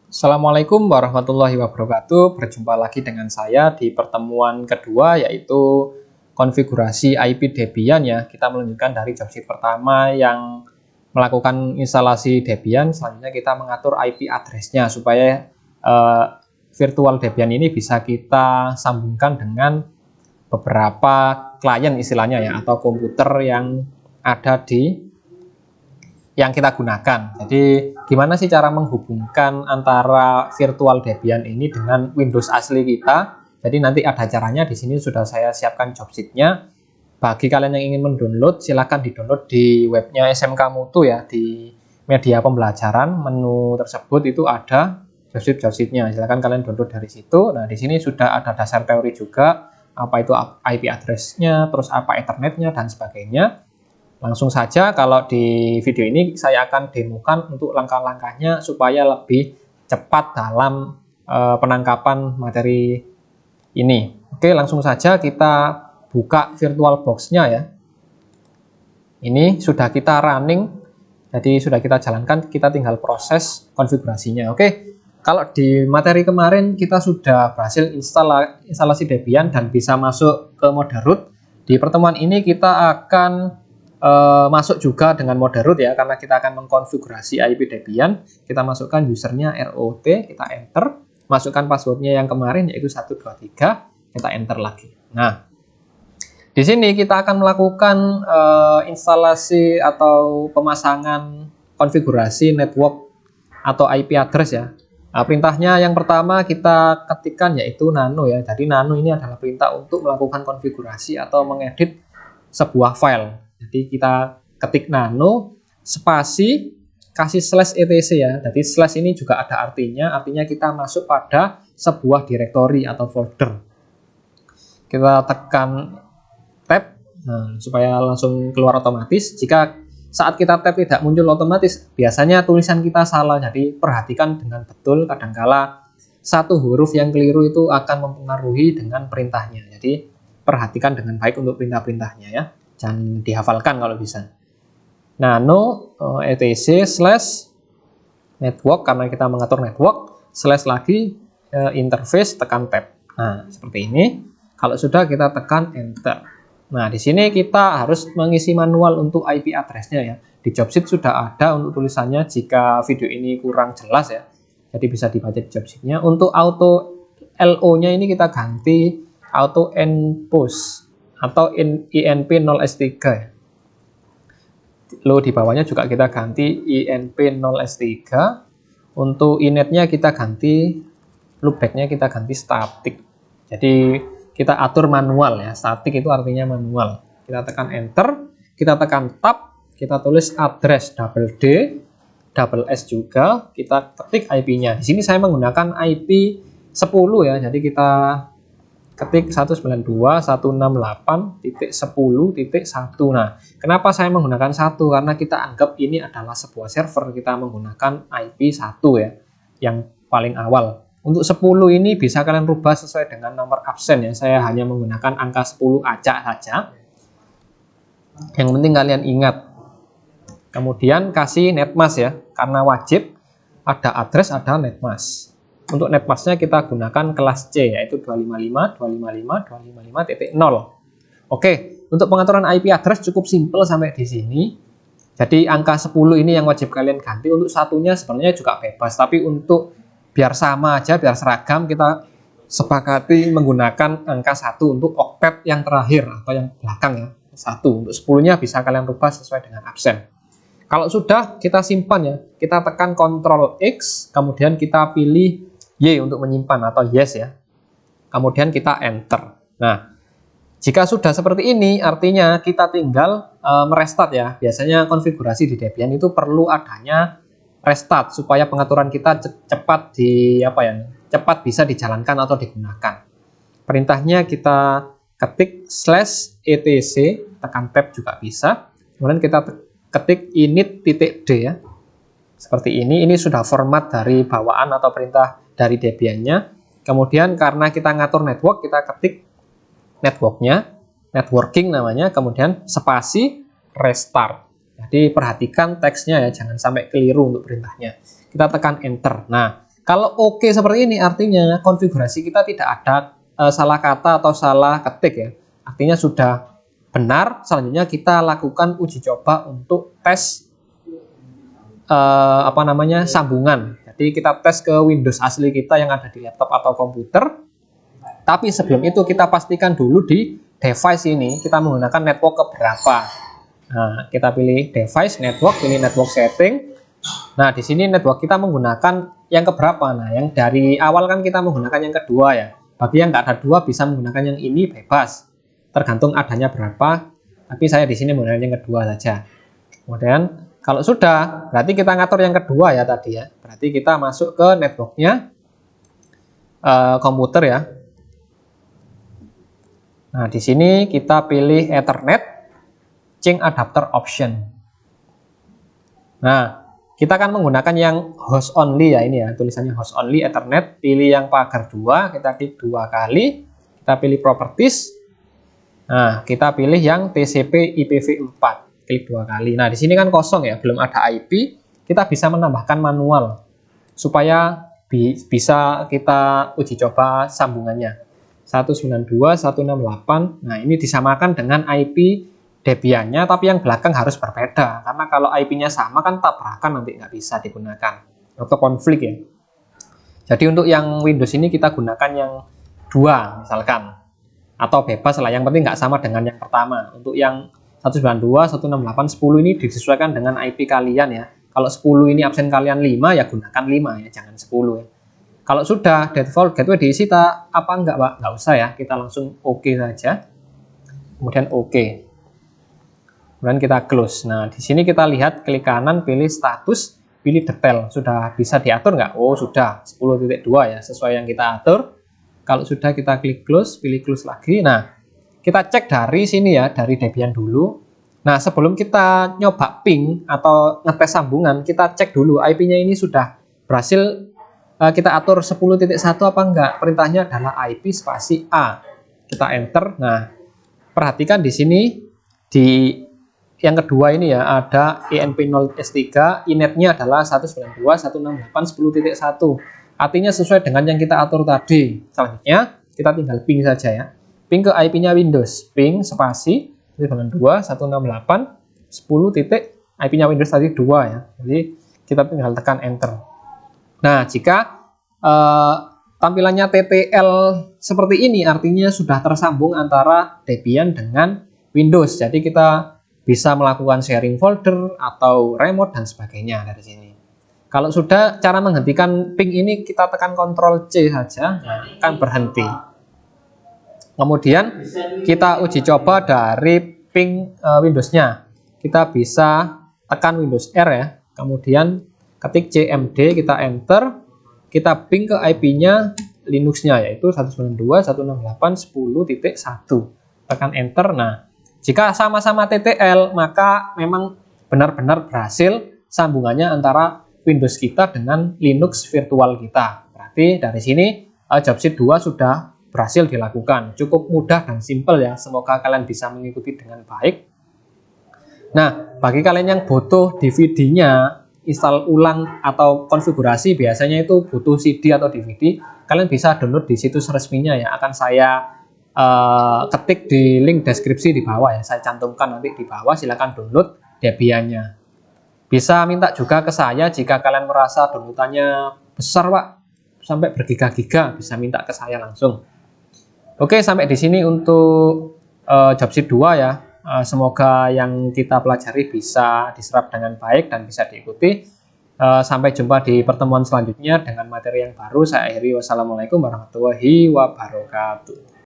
Assalamualaikum warahmatullahi wabarakatuh. Berjumpa lagi dengan saya di pertemuan kedua, yaitu konfigurasi IP Debian ya. Kita melanjutkan dari jobsheet pertama yang melakukan instalasi Debian. Selanjutnya kita mengatur IP address-nya supaya virtual Debian ini bisa kita sambungkan dengan beberapa klien istilahnya ya, atau komputer yang ada di yang kita gunakan. Jadi gimana sih cara menghubungkan antara virtual Debian ini dengan Windows asli kita? Jadi nanti ada caranya, di sini sudah saya siapkan job sheet-nya. Bagi kalian yang ingin mendownload, silahkan di-download di webnya SMK Mutu ya, di media pembelajaran. Menu tersebut itu ada job sheet-nya. Silahkan kalian download dari situ. Nah, di sini sudah ada dasar teori juga, apa itu IP address-nya, terus apa Ethernet-nya dan sebagainya. Langsung saja, kalau di video ini saya akan demokan untuk langkah-langkahnya supaya lebih cepat dalam penangkapan materi ini. Oke, langsung saja kita buka VirtualBox-nya ya. Ini sudah kita running, jadi sudah kita jalankan, kita tinggal proses konfigurasinya. Oke, kalau di materi kemarin kita sudah berhasil instalasi Debian dan bisa masuk ke mode root. Di pertemuan ini kita akan masuk juga dengan mode root ya, karena kita akan mengkonfigurasi IP Debian. Kita masukkan usernya ROT, kita enter, masukkan passwordnya yang kemarin yaitu 123, kita enter lagi. Nah, di sini kita akan melakukan instalasi atau pemasangan konfigurasi network atau IP address ya. Nah, perintahnya yang pertama kita ketikkan yaitu nano ya. Jadi nano ini adalah perintah untuk melakukan konfigurasi atau mengedit sebuah file. Jadi kita ketik nano spasi kasih slash etc ya. Jadi slash ini juga ada artinya kita masuk pada sebuah directory atau folder. Kita tekan tab, nah, supaya langsung keluar otomatis. Jika saat kita tab tidak muncul otomatis, biasanya tulisan kita salah. Jadi perhatikan dengan betul, kadangkala satu huruf yang keliru itu akan mempengaruhi dengan perintahnya. Jadi perhatikan dengan baik untuk perintah-perintahnya ya. Jangan dihafalkan kalau bisa. Nano etc slash network, karena kita mengatur network, slash lagi interface, tekan tab. Nah, seperti ini. Kalau sudah, kita tekan enter. Nah, di sini kita harus mengisi manual untuk IP address-nya ya. Di job sheet sudah ada untuk tulisannya, jika video ini kurang jelas ya. Jadi bisa dibaca di job sheet-nya. Untuk auto LO-nya ini kita ganti auto enpost atau INP0S3 ya. Lalu di bawahnya juga kita ganti INP0S3. Untuk inetnya kita ganti, loopback-nya kita ganti static. Jadi kita atur manual ya. Static itu artinya manual. Kita tekan enter, kita tekan tab, kita tulis address double D, double S juga, kita ketik IP-nya. Di sini saya menggunakan IP 10 ya. Jadi kita ketik 192.168.10.1. Nah, kenapa saya menggunakan 1? Karena kita anggap ini adalah sebuah server, kita menggunakan IP 1 ya, yang paling awal. Untuk 10 ini bisa kalian rubah sesuai dengan nomor absen ya. Saya hanya menggunakan angka 10 acak saja. Yang penting kalian ingat. Kemudian kasih netmask ya, karena wajib ada address, ada netmask. Untuk netmasknya kita gunakan kelas C, yaitu 255.255.255.0. Oke, untuk pengaturan IP address cukup simpel sampai di sini. Jadi angka 10 ini yang wajib kalian ganti. Untuk satunya sebenarnya juga bebas, tapi untuk biar sama aja, biar seragam, kita sepakati menggunakan angka 1 untuk oktet yang terakhir atau yang belakang ya. 1. Untuk 10-nya bisa kalian rubah sesuai dengan absen. Kalau sudah, kita simpan ya. Kita tekan Ctrl X, kemudian kita pilih Y untuk menyimpan atau yes ya. Kemudian kita enter. Nah, jika sudah seperti ini, artinya kita tinggal merestart ya. Biasanya konfigurasi di Debian itu perlu adanya restart supaya pengaturan kita cepat cepat bisa dijalankan atau digunakan. Perintahnya kita ketik /etc, tekan tab juga bisa. Kemudian kita ketik init.d ya. Seperti ini sudah format dari bawaan atau perintah dari Debian-nya. Kemudian karena kita ngatur network, kita ketik network-nya, networking namanya, kemudian spasi restart. Jadi perhatikan teksnya ya, jangan sampai keliru untuk perintahnya. Kita tekan enter. Nah, Kalau oke seperti ini artinya konfigurasi kita tidak ada salah kata atau salah ketik ya. Artinya sudah benar. Selanjutnya kita lakukan uji coba untuk tes sambungan. Jadi kita tes ke Windows asli kita yang ada di laptop atau komputer. Tapi sebelum itu kita pastikan dulu di device ini kita menggunakan network keberapa. Nah, kita pilih device, network, pilih network setting. Nah, di sini network kita menggunakan yang keberapa? Nah, yang dari awal kan kita menggunakan yang kedua ya. Bagi yang nggak ada dua bisa menggunakan yang ini bebas. Tergantung adanya berapa. Tapi saya di sini menggunakan yang kedua saja. Kemudian kalau sudah, berarti kita ngatur yang kedua ya tadi ya. Berarti kita masuk ke networknya komputer ya. Nah, di sini kita pilih Ethernet, change adapter option. Nah, kita akan menggunakan yang host only ya, ini ya, tulisannya host only Ethernet, pilih yang pagar 2, kita klik 2 kali, kita pilih properties. Nah, kita pilih yang TCP IPv4, klik 2 kali. Nah, di sini kan kosong ya, belum ada IP, kita bisa menambahkan manual supaya bisa kita uji coba sambungannya. 192.168. Nah, ini disamakan dengan IP Debian-nya, tapi yang belakang harus berbeda. Karena kalau IP-nya sama kan tabrakan, nanti nggak bisa digunakan. Atau konflik ya. Jadi untuk yang Windows ini kita gunakan yang 2 misalkan. Atau bebas lah, yang penting nggak sama dengan yang pertama. Untuk yang 192.168.10 ini disesuaikan dengan IP kalian ya. Kalau 10 ini absen kalian 5, ya gunakan 5 ya, jangan 10 ya. Kalau sudah default gateway diisi apa enggak Pak? Enggak usah ya, kita langsung oke saja. Kemudian oke. Kemudian kita close. Nah, di sini kita lihat klik kanan, pilih status, pilih detail. Sudah bisa diatur nggak? Oh, sudah 10.2 ya, sesuai yang kita atur. Kalau sudah kita klik close, pilih close lagi. Nah, kita cek dari sini ya, dari Debian dulu. Nah, sebelum kita nyoba ping atau ngetes sambungan, kita cek dulu IP-nya ini sudah berhasil kita atur 10.1 apa enggak. Perintahnya adalah IP spasi A. Kita enter. Nah, perhatikan di sini di yang kedua ini ya ada ENP0S3, inetnya adalah 192.168.10.1. Artinya sesuai dengan yang kita atur tadi. Selanjutnya kita tinggal ping saja ya. Ping ke IP-nya Windows, ping spasi 192.168.10. IP-nya Windows tadi 2 ya. Jadi kita tinggal tekan enter. Nah, jika tampilannya TTL seperti ini, artinya sudah tersambung antara Debian dengan Windows. Jadi kita bisa melakukan sharing folder atau remote dan sebagainya dari sini. Kalau sudah, cara menghentikan ping ini kita tekan Ctrl C saja, akan berhenti. Kemudian kita uji coba dari ping Windows-nya. Kita bisa tekan Windows R ya, kemudian ketik CMD, kita enter, kita ping ke IP-nya Linux-nya yaitu 192.168.10.1. Tekan enter. Nah, jika sama-sama TTL, maka memang benar-benar berhasil sambungannya antara Windows kita dengan Linux virtual kita. Berarti dari sini JobSeed 2 sudah berhasil dilakukan. Cukup mudah dan simpel ya. Semoga kalian bisa mengikuti dengan baik. Nah, bagi kalian yang butuh DVD-nya, install ulang atau konfigurasi, biasanya itu butuh CD atau DVD, kalian bisa download di situs resminya ya. Akan saya ketik di link deskripsi di bawah ya, saya cantumkan nanti di bawah, silahkan download Debian-nya. Bisa minta juga ke saya jika kalian merasa downloadannya besar Pak, sampai bergiga-giga, bisa minta ke saya langsung. Oke, sampai di sini untuk JobSeed 2 ya. Semoga yang kita pelajari bisa diserap dengan baik dan bisa diikuti. Sampai jumpa di pertemuan selanjutnya dengan materi yang baru. Saya akhiri, wassalamualaikum warahmatullahi wabarakatuh.